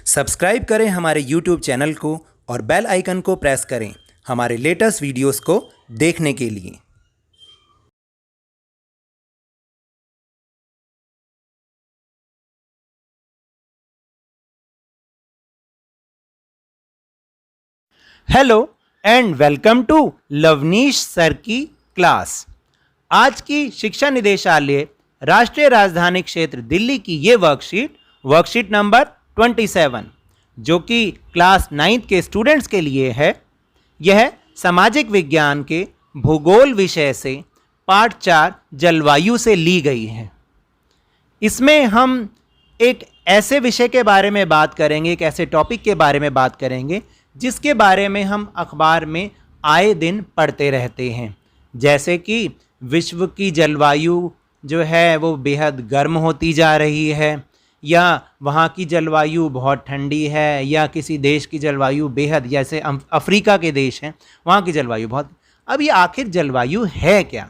Subscribe करें हमारे YouTube channel को और बेल आइकन को प्रेस करें हमारे लेटेस्ट वीडियोस को देखने के लिए। Hello and welcome to Lovneesh sir की क्लास। आज की शिक्षा निदेशालय राष्ट्रीय राजधानी क्षेत्र दिल्ली की ये वर्कशीट नंबर 27 जो कि क्लास 9th के स्टूडेंट्स के लिए है। यह सामाजिक विज्ञान के भूगोल विषय से पाठ 4 जलवायु से ली गई है। इसमें हम एक ऐसे विषय के बारे में बात करेंगे, एक ऐसे टॉपिक के बारे में बात करेंगे जिसके बारे में हम अखबार में आए दिन पढ़ते रहते हैं, जैसे कि विश्व की जलवायु जो है वो बेहद गर्म होती जा रही है, या वहाँ की जलवायु बहुत ठंडी है, या किसी देश की जलवायु बेहद, जैसे अफ्रीका के देश हैं वहाँ की जलवायु बहुत। अब ये आखिर जलवायु है क्या?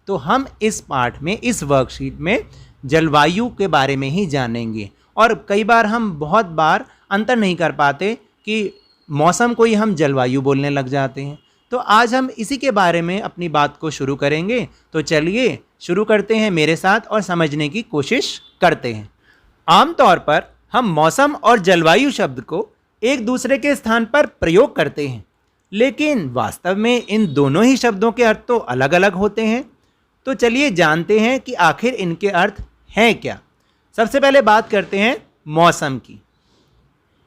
तो हम इस पाठ में, इस वर्कशीट में जलवायु के बारे में ही जानेंगे। और कई बार हम बहुत बार अंतर नहीं कर पाते कि मौसम को ही हम जलवायु बोलने लग जाते हैं। तो आज हम इसी के बारे में अपनी बात को शुरू करेंगे। तो चलिए शुरू करते हैं मेरे साथ और समझने की कोशिश करते हैं। आमतौर पर हम मौसम और जलवायु शब्द को एक दूसरे के स्थान पर प्रयोग करते हैं, लेकिन वास्तव में इन दोनों ही शब्दों के अर्थ तो अलग अलग होते हैं। तो चलिए जानते हैं कि आखिर इनके अर्थ हैं क्या। सबसे पहले बात करते हैं मौसम की।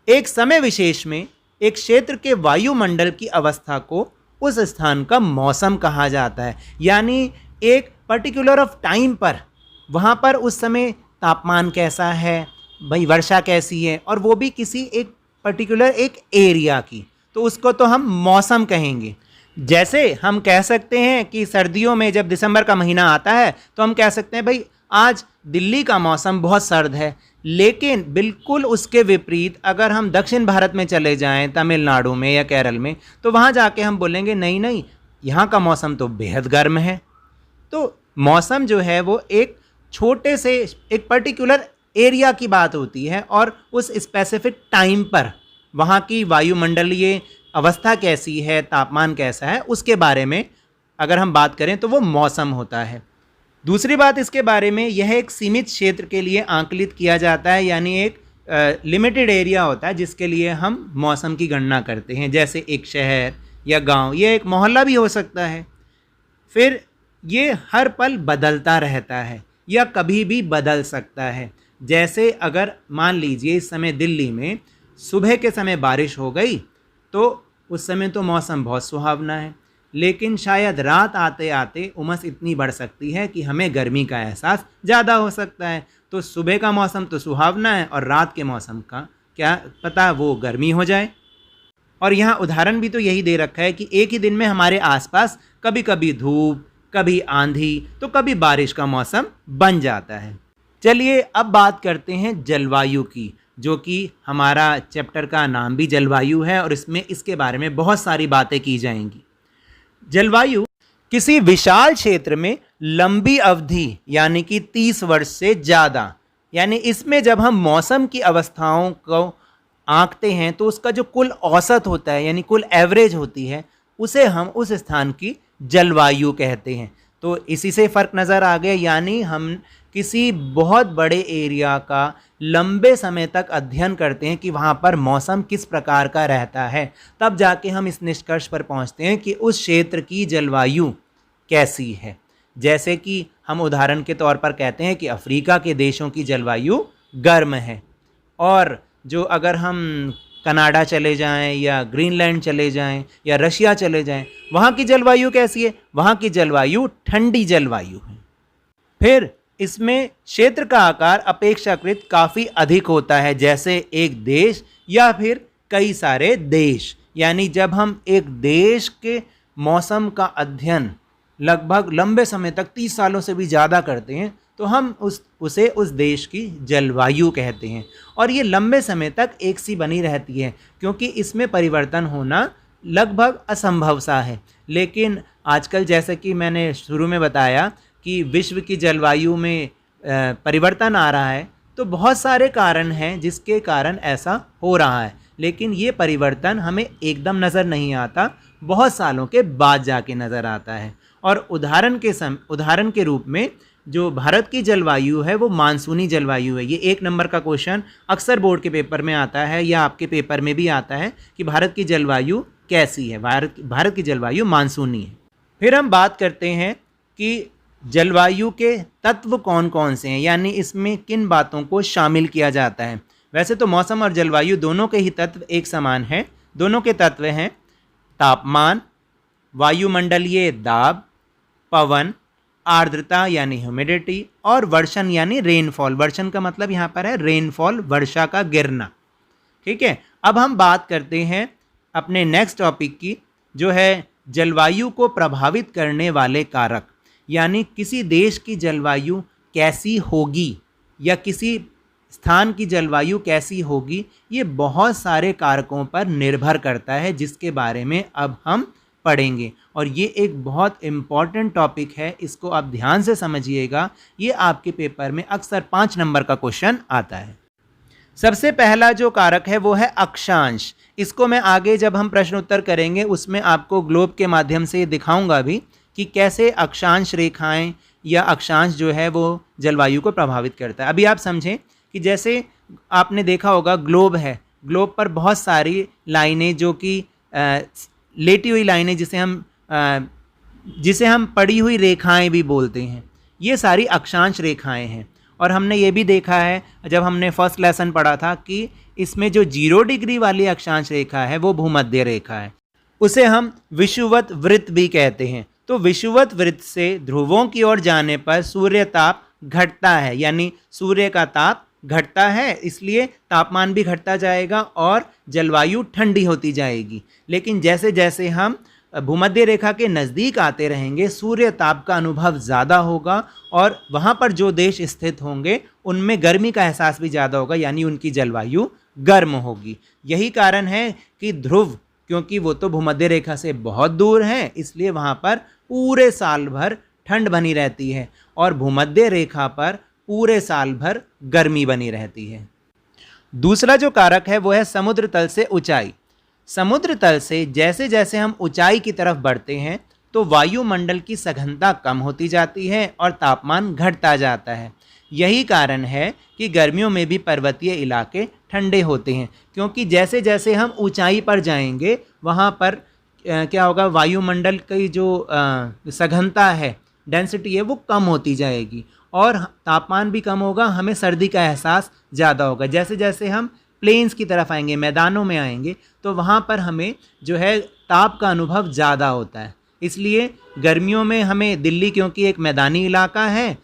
एक समय विशेष में एक क्षेत्र के वायुमंडल की अवस्था को उस स्थान का मौसम कहा जाता है। यानी एक पर्टिकुलर ऑफ टाइम पर वहाँ पर उस समय तापमान कैसा है, भाई वर्षा कैसी है, और वो भी किसी एक पर्टिकुलर एक एरिया की, तो उसको तो हम मौसम कहेंगे। जैसे हम कह सकते हैं कि सर्दियों में जब दिसंबर का महीना आता है तो हम कह सकते हैं भाई आज दिल्ली का मौसम बहुत सर्द है। लेकिन बिल्कुल उसके विपरीत अगर हम दक्षिण भारत में चले जाएं, तमिलनाडु में या केरल में, तो वहाँ जाके हम बोलेंगे नहीं, यहाँ का मौसम तो बेहद गर्म है। तो मौसम जो है वो एक छोटे से एक पर्टिकुलर एरिया की बात होती है, और उस स्पेसिफिक टाइम पर वहाँ की वायुमंडलीय अवस्था कैसी है, तापमान कैसा है, उसके बारे में अगर हम बात करें तो वो मौसम होता है। दूसरी बात इसके बारे में, यह एक सीमित क्षेत्र के लिए आंकलित किया जाता है, यानी एक लिमिटेड एरिया होता है जिसके लिए हम मौसम की गणना करते हैं, जैसे एक शहर या गांव, ये एक मोहल्ला भी हो सकता है। फिर ये हर पल बदलता रहता है या कभी भी बदल सकता है। जैसे अगर मान लीजिए इस समय दिल्ली में सुबह के समय बारिश हो गई तो उस समय तो मौसम बहुत सुहावना है, लेकिन शायद रात आते आते उमस इतनी बढ़ सकती है कि हमें गर्मी का एहसास ज़्यादा हो सकता है। तो सुबह का मौसम तो सुहावना है और रात के मौसम का क्या पता वो गर्मी हो जाए। और यहाँ उदाहरण भी तो यही दे रखा है कि एक ही दिन में हमारे आसपास कभी कभी धूप, कभी आंधी, तो कभी बारिश का मौसम बन जाता है। चलिए अब बात करते हैं जलवायु की, जो कि हमारा चैप्टर का नाम भी जलवायु है और इसमें इसके बारे में बहुत सारी बातें की जाएंगी। जलवायु किसी विशाल क्षेत्र में लंबी अवधि यानी कि 30 वर्ष से ज़्यादा, यानी इसमें जब हम मौसम की अवस्थाओं को आंकते हैं तो उसका जो कुल औसत होता है, यानी कुल एवरेज होती है, उसे हम उस स्थान की जलवायु कहते हैं। तो इसी से फ़र्क नज़र आ गया, यानी हम किसी बहुत बड़े एरिया का लंबे समय तक अध्ययन करते हैं कि वहाँ पर मौसम किस प्रकार का रहता है, तब जाके हम इस निष्कर्ष पर पहुँचते हैं कि उस क्षेत्र की जलवायु कैसी है। जैसे कि हम उदाहरण के तौर पर कहते हैं कि अफ्रीका के देशों की जलवायु गर्म है, और जो अगर हम कनाडा चले जाएं या ग्रीनलैंड चले जाएं या रशिया चले जाएं, वहाँ की जलवायु कैसी है? वहाँ की जलवायु ठंडी जलवायु है। फिर इसमें क्षेत्र का आकार अपेक्षाकृत काफ़ी अधिक होता है, जैसे एक देश या फिर कई सारे देश। यानी जब हम एक देश के मौसम का अध्ययन लगभग लंबे समय तक 30 सालों से भी ज़्यादा करते हैं तो हम उसे उस देश की जलवायु कहते हैं। और ये लंबे समय तक एक सी बनी रहती है, क्योंकि इसमें परिवर्तन होना लगभग असंभव सा है। लेकिन आजकल जैसे कि मैंने शुरू में बताया कि विश्व की जलवायु में परिवर्तन आ रहा है, तो बहुत सारे कारण हैं जिसके कारण ऐसा हो रहा है, लेकिन ये परिवर्तन हमें एकदम नज़र नहीं आता, बहुत सालों के बाद जाके नज़र आता है। और उदाहरण के रूप में जो भारत की जलवायु है वो मानसूनी जलवायु है। ये 1 नंबर का क्वेश्चन अक्सर बोर्ड के पेपर में आता है या आपके पेपर में भी आता है कि भारत की जलवायु कैसी है। भारत की जलवायु मानसूनी है। फिर हम बात करते हैं कि जलवायु के तत्व कौन कौन से हैं, यानी इसमें किन बातों को शामिल किया जाता है। वैसे तो मौसम और जलवायु दोनों के ही तत्व एक समान हैं। दोनों के तत्व हैं तापमान, वायुमंडलीय दाब, पवन, आर्द्रता यानी ह्यूमिडिटी, और वर्षण यानी रेनफॉल। वर्षण का मतलब यहाँ पर है रेनफॉल, वर्षा का गिरना। ठीक है, अब हम बात करते हैं अपने नेक्स्ट टॉपिक की, जो है जलवायु को प्रभावित करने वाले कारक। यानी किसी देश की जलवायु कैसी होगी या किसी स्थान की जलवायु कैसी होगी, ये बहुत सारे कारकों पर निर्भर करता है, जिसके बारे में अब हम पढ़ेंगे। और ये एक बहुत इम्पॉर्टेंट टॉपिक है, इसको आप ध्यान से समझिएगा। ये आपके पेपर में अक्सर 5 नंबर का क्वेश्चन आता है। सबसे पहला जो कारक है वो है अक्षांश। इसको मैं आगे जब हम प्रश्न उत्तर करेंगे उसमें आपको ग्लोब के माध्यम से दिखाऊंगा भी कि कैसे अक्षांश रेखाएं या अक्षांश जो है वो जलवायु को प्रभावित करता है। अभी आप समझें कि जैसे आपने देखा होगा ग्लोब है, ग्लोब पर बहुत सारी लाइनें जो कि लेटी हुई लाइनें जिसे हम पड़ी हुई रेखाएं भी बोलते हैं, ये सारी अक्षांश रेखाएं हैं। और हमने ये भी देखा है जब हमने फर्स्ट लेसन पढ़ा था कि इसमें जो 0 डिग्री वाली अक्षांश रेखा है वो भूमध्य रेखा है, उसे हम विषुवत वृत्त भी कहते हैं। तो विषुवत वृत्त से ध्रुवों की ओर जाने पर सूर्य ताप घटता है, यानी सूर्य का ताप घटता है, इसलिए तापमान भी घटता जाएगा और जलवायु ठंडी होती जाएगी। लेकिन जैसे जैसे हम भूमध्य रेखा के नज़दीक आते रहेंगे, सूर्य ताप का अनुभव ज़्यादा होगा और वहाँ पर जो देश स्थित होंगे उनमें गर्मी का एहसास भी ज़्यादा होगा, यानी उनकी जलवायु गर्म होगी। यही कारण है कि ध्रुव, क्योंकि वो तो भूमध्य रेखा से बहुत दूर हैं, इसलिए वहाँ पर पूरे साल भर ठंड बनी रहती है और भूमध्य रेखा पर पूरे साल भर गर्मी बनी रहती है। दूसरा जो कारक है वो है समुद्र तल से ऊंचाई। समुद्र तल से जैसे जैसे हम ऊंचाई की तरफ बढ़ते हैं तो वायुमंडल की सघनता कम होती जाती है और तापमान घटता जाता है। यही कारण है कि गर्मियों में भी पर्वतीय इलाके ठंडे होते हैं, क्योंकि जैसे जैसे हम ऊंचाई पर जाएंगे वहाँ पर क्या होगा, वायुमंडल की जो सघनता है, डेंसिटी है, वो कम होती जाएगी और तापमान भी कम होगा, हमें सर्दी का एहसास ज़्यादा होगा। जैसे जैसे हम प्लेन्स की तरफ आएंगे, मैदानों में आएंगे, तो वहाँ पर हमें जो है ताप का अनुभव ज़्यादा होता है। इसलिए गर्मियों में हमें दिल्ली, क्योंकि एक मैदानी इलाका है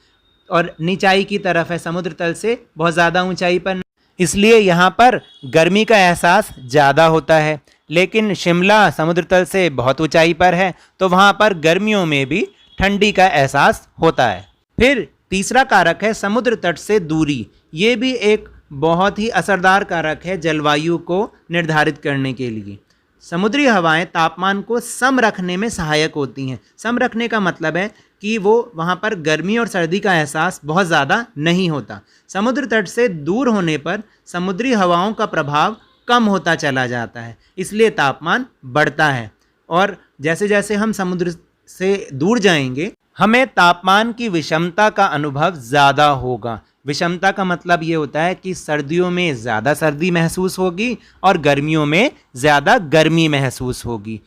और नीचाई की तरफ है, समुद्र तल से बहुत ज़्यादा ऊंचाई पर, इसलिए यहाँ पर गर्मी का एहसास ज़्यादा होता है। लेकिन शिमला समुद्र तल से बहुत ऊंचाई पर है, तो वहाँ पर गर्मियों में भी ठंडी का एहसास होता है। फिर तीसरा कारक है समुद्र तट से दूरी। ये भी एक बहुत ही असरदार कारक है जलवायु को निर्धारित करने के लिए। समुद्री हवाएं तापमान को सम रखने में सहायक होती हैं। सम रखने का मतलब है कि वो वहाँ पर गर्मी और सर्दी का एहसास बहुत ज़्यादा नहीं होता। समुद्र तट से दूर होने पर समुद्री हवाओं का प्रभाव कम होता चला जाता है, इसलिए तापमान बढ़ता है। और जैसे जैसे हम समुद्र से दूर जाएंगे हमें तापमान की विषमता का अनुभव ज़्यादा होगा। विषमता का मतलब ये होता है कि सर्दियों में ज़्यादा सर्दी महसूस होगी और गर्मियों में ज़्यादा गर्मी महसूस होगी।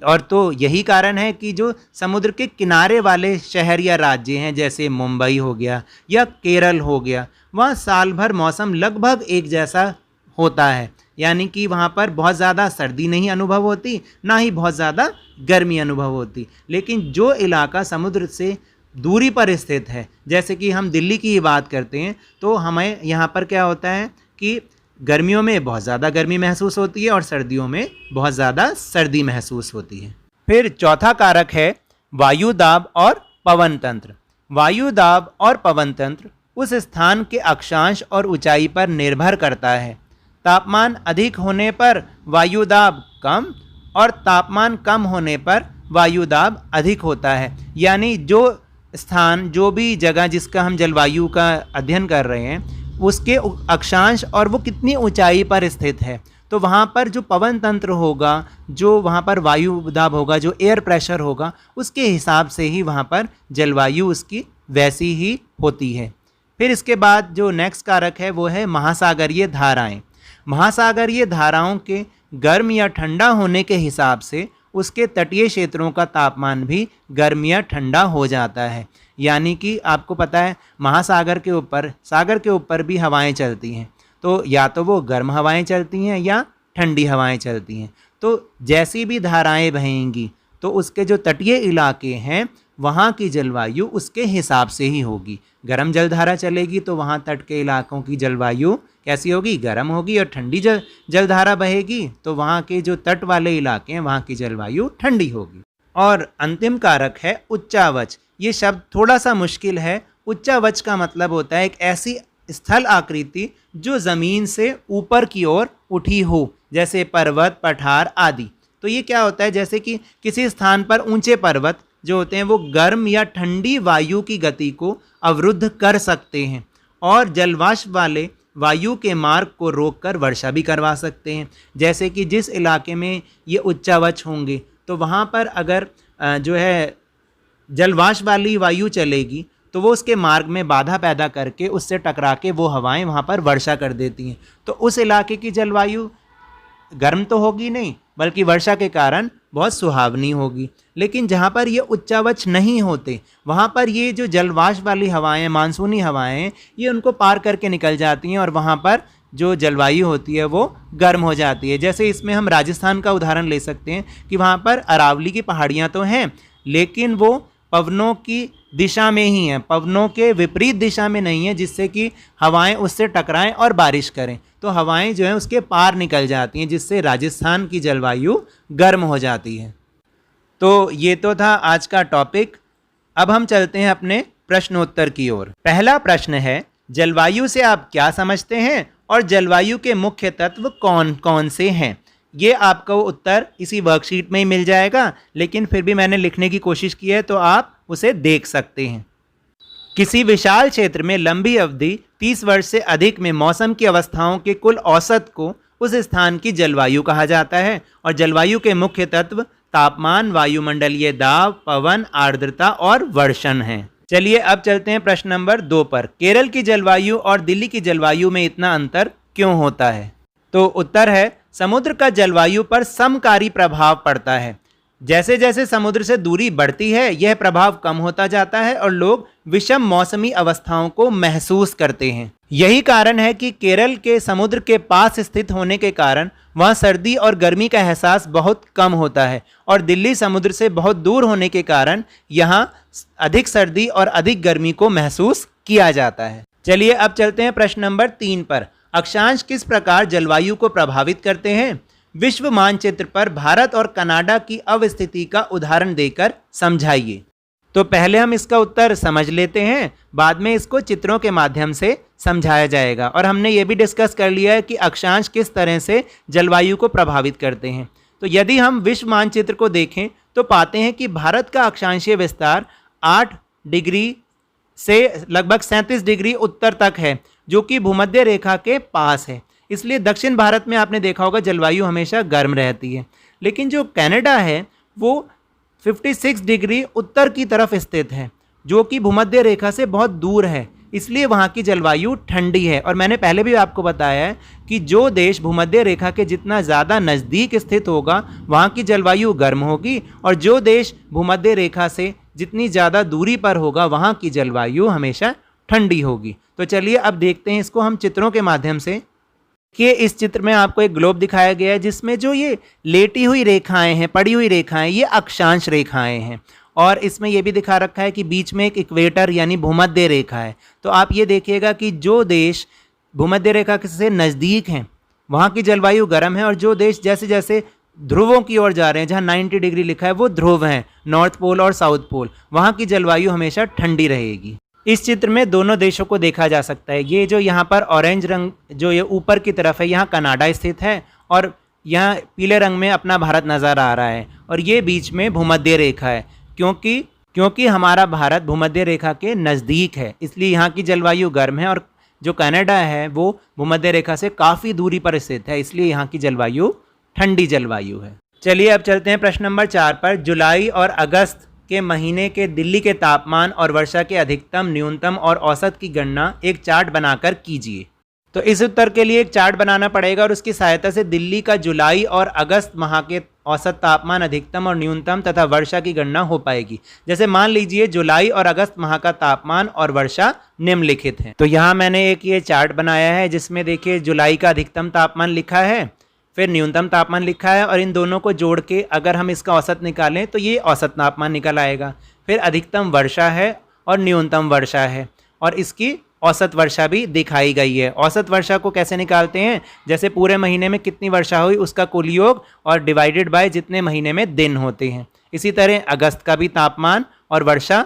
और तो यही कारण है कि जो समुद्र के किनारे वाले शहर या राज्य हैं, जैसे मुंबई हो गया या केरल हो गया, वहाँ साल भर मौसम लगभग एक जैसा होता है, यानी कि वहाँ पर बहुत ज़्यादा सर्दी नहीं अनुभव होती, ना ही बहुत ज़्यादा गर्मी अनुभव होती। लेकिन जो इलाका समुद्र से दूरी पर स्थित है, जैसे कि हम दिल्ली की ही बात करते हैं, तो हमें यहाँ पर क्या होता है कि गर्मियों में बहुत ज़्यादा गर्मी महसूस होती है और सर्दियों में बहुत ज़्यादा सर्दी महसूस होती है। फिर चौथा कारक है वायु दाब और पवन तंत्र। वायु दाब और पवन तंत्र उस स्थान के अक्षांश और ऊंचाई पर निर्भर करता है। तापमान अधिक होने पर वायु दाब कम और तापमान कम होने पर वायु दाब अधिक होता है। यानी जो स्थान, जो भी जगह जिसका हम जलवायु का अध्ययन कर रहे हैं, उसके अक्षांश और वो कितनी ऊंचाई पर स्थित है। तो वहाँ पर जो पवन तंत्र होगा, जो वहाँ पर वायु दाब होगा, जो एयर प्रेशर होगा, उसके हिसाब से ही वहाँ पर जलवायु उसकी वैसी ही होती है। फिर इसके बाद जो नेक्स्ट कारक है वो है महासागरीय धाराएं। महासागरीय धाराओं के गर्म या ठंडा होने के हिसाब से उसके तटीय क्षेत्रों का तापमान भी गर्म या ठंडा हो जाता है। यानी कि आपको पता है महासागर के ऊपर, सागर के ऊपर भी हवाएं चलती हैं, तो या तो वो गर्म हवाएं चलती हैं या ठंडी हवाएं चलती हैं। तो जैसी भी धाराएं बहेंगी तो उसके जो तटीय इलाके हैं वहाँ की जलवायु उसके हिसाब से ही होगी। गर्म जलधारा चलेगी तो वहाँ तट के इलाकों की जलवायु कैसी होगी, गर्म होगी, और ठंडी जलधारा बहेगी तो वहाँ के जो तट वाले इलाके हैं वहाँ की जलवायु ठंडी होगी। और अंतिम कारक है उच्चावच। ये शब्द थोड़ा सा मुश्किल है। उच्चावच का मतलब होता है एक ऐसी स्थल आकृति जो ज़मीन से ऊपर की ओर उठी हो, जैसे पर्वत, पठार आदि। तो ये क्या होता है, जैसे कि किसी स्थान पर ऊंचे पर्वत जो होते हैं वो गर्म या ठंडी वायु की गति को अवरुद्ध कर सकते हैं और जलवाष्प वाले वायु के मार्ग को रोककर वर्षा भी करवा सकते हैं। जैसे कि जिस इलाके में ये उच्चावच होंगे तो वहाँ पर अगर जो है जलवाष्प वाली वायु चलेगी तो वो उसके मार्ग में बाधा पैदा करके उससे टकरा के वो हवाएं वहाँ पर वर्षा कर देती हैं। तो उस इलाके की जलवायु गर्म तो होगी नहीं, बल्कि वर्षा के कारण बहुत सुहावनी होगी। लेकिन जहाँ पर ये उच्चावच नहीं होते वहाँ पर ये जो जलवाष्प वाली हवाएं, मानसूनी हवाएं, ये उनको पार करके निकल जाती हैं और वहाँ पर जो जलवायु होती है वो गर्म हो जाती है। जैसे इसमें हम राजस्थान का उदाहरण ले सकते हैं कि वहाँ पर अरावली की पहाड़ियाँ तो हैं लेकिन वो पवनों की दिशा में ही हैं, पवनों के विपरीत दिशा में नहीं है, जिससे कि हवाएं उससे टकराएं और बारिश करें। तो हवाएं जो हैं उसके पार निकल जाती हैं, जिससे राजस्थान की जलवायु गर्म हो जाती है। तो ये तो था आज का टॉपिक। अब हम चलते हैं अपने प्रश्नोत्तर की ओर। पहला प्रश्न है, जलवायु से आप क्या समझते हैं और जलवायु के मुख्य तत्व कौन कौन से हैं? ये आपको उत्तर इसी वर्कशीट में ही मिल जाएगा, लेकिन फिर भी मैंने लिखने की कोशिश की है तो आप उसे देख सकते हैं। किसी विशाल क्षेत्र में लंबी अवधि 30 वर्ष से अधिक में मौसम की अवस्थाओं के कुल औसत को उस स्थान की जलवायु कहा जाता है और जलवायु के मुख्य तत्व तापमान, वायुमंडलीय दाब, पवन, आर्द्रता और वर्षण हैं। चलिए अब चलते हैं प्रश्न नंबर 2 पर। केरल की जलवायु और दिल्ली की जलवायु में इतना अंतर क्यों होता है? तो उत्तर है, समुद्र का जलवायु पर समकारी प्रभाव पड़ता है। जैसे जैसे समुद्र से दूरी बढ़ती है यह प्रभाव कम होता जाता है और लोग विषम मौसमी अवस्थाओं को महसूस करते हैं। यही कारण है कि केरल के समुद्र के पास स्थित होने के कारण वहाँ सर्दी और गर्मी का एहसास बहुत कम होता है और दिल्ली समुद्र से बहुत दूर होने के कारण यहाँ अधिक सर्दी और अधिक गर्मी को महसूस किया जाता है। चलिए अब चलते हैं प्रश्न नंबर 3 पर। अक्षांश किस प्रकार जलवायु को प्रभावित करते हैं? विश्व मानचित्र पर भारत और कनाडा की अवस्थिति का उदाहरण देकर समझाइए। तो पहले हम इसका उत्तर समझ लेते हैं, बाद में इसको चित्रों के माध्यम से समझाया जाएगा। और हमने ये भी डिस्कस कर लिया है कि अक्षांश किस तरह से जलवायु को प्रभावित करते हैं। तो यदि हम विश्व मानचित्र को देखें तो पाते हैं कि भारत का अक्षांशीय विस्तार 8 डिग्री से लगभग 37 डिग्री उत्तर तक है, जो कि भूमध्य रेखा के पास है। इसलिए दक्षिण भारत में आपने देखा होगा जलवायु हमेशा गर्म रहती है। लेकिन जो कनाडा है वो 56 डिग्री उत्तर की तरफ स्थित है, जो कि भूमध्य रेखा से बहुत दूर है, इसलिए वहाँ की जलवायु ठंडी है। और मैंने पहले भी आपको बताया है कि जो देश भूमध्य रेखा के जितना ज़्यादा नज़दीक स्थित होगा वहाँ की जलवायु गर्म होगी और जो देश भूमध्य रेखा से जितनी ज़्यादा दूरी पर होगा वहाँ की जलवायु हमेशा ठंडी होगी। तो चलिए अब देखते हैं इसको हम चित्रों के माध्यम से। कि इस चित्र में आपको एक ग्लोब दिखाया गया है जिसमें जो ये लेटी हुई रेखाएं हैं, पड़ी हुई रेखाएं, ये अक्षांश रेखाएं हैं और इसमें ये भी दिखा रखा है कि बीच में एक इक्वेटर यानी भूमध्य रेखा है। तो आप ये देखिएगा कि जो देश भूमध्य रेखा से नज़दीक हैं वहाँ की जलवायु गर्म है और जो देश जैसे जैसे ध्रुवों की ओर जा रहे हैं, जहाँ 90 डिग्री लिखा है वो ध्रुव हैं, नॉर्थ पोल और साउथ पोल, वहाँ की जलवायु हमेशा ठंडी रहेगी। इस चित्र में दोनों देशों को देखा जा सकता है। ये जो यहाँ पर ऑरेंज रंग जो ये ऊपर की तरफ है यहाँ कनाडा स्थित है और यहाँ पीले रंग में अपना भारत नज़र आ रहा है और ये बीच में भूमध्य रेखा है। क्योंकि हमारा भारत भूमध्य रेखा के नज़दीक है इसलिए यहाँ की जलवायु गर्म है और जो कनाडा है वो भूमध्य रेखा से काफ़ी दूरी पर स्थित है, इसलिए यहाँ की जलवायु ठंडी जलवायु है। चलिए अब चलते हैं प्रश्न नंबर 4 पर। जुलाई और अगस्त के महीने के दिल्ली के तापमान और वर्षा के अधिकतम, न्यूनतम और औसत की गणना एक चार्ट बनाकर कीजिए। तो इस उत्तर के लिए एक चार्ट बनाना पड़ेगा और उसकी सहायता से दिल्ली का जुलाई और अगस्त माह के औसत तापमान, अधिकतम और न्यूनतम तथा वर्षा की गणना हो पाएगी। जैसे मान लीजिए जुलाई और अगस्त माह का तापमान और वर्षा निम्नलिखित है। तो यहाँ मैंने एक ये चार्ट बनाया है जिसमें देखिए जुलाई का अधिकतम तापमान लिखा है, फिर न्यूनतम तापमान लिखा है, और इन दोनों को जोड़ के अगर हम इसका औसत निकालें तो ये औसत तापमान निकल आएगा। फिर अधिकतम वर्षा है और न्यूनतम वर्षा है, और इसकी औसत वर्षा भी दिखाई गई है। औसत वर्षा को कैसे निकालते हैं? जैसे पूरे महीने में कितनी वर्षा हुई उसका कुल योग और डिवाइडेड बाय जितने महीने में दिन होते हैं। इसी तरह अगस्त का भी तापमान और वर्षा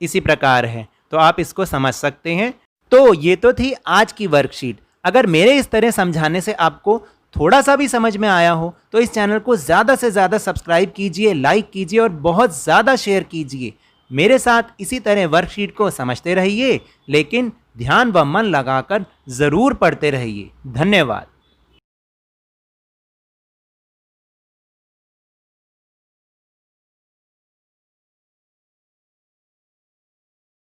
इसी प्रकार है, तो आप इसको समझ सकते हैं। तो ये तो थी आज की वर्कशीट। अगर मेरे इस तरह समझाने से आपको थोड़ा सा भी समझ में आया हो तो इस चैनल को ज़्यादा से ज़्यादा सब्सक्राइब कीजिए, लाइक कीजिए और बहुत ज़्यादा शेयर कीजिए। मेरे साथ इसी तरह वर्कशीट को समझते रहिए, लेकिन ध्यान व मन लगाकर ज़रूर पढ़ते रहिए। धन्यवाद।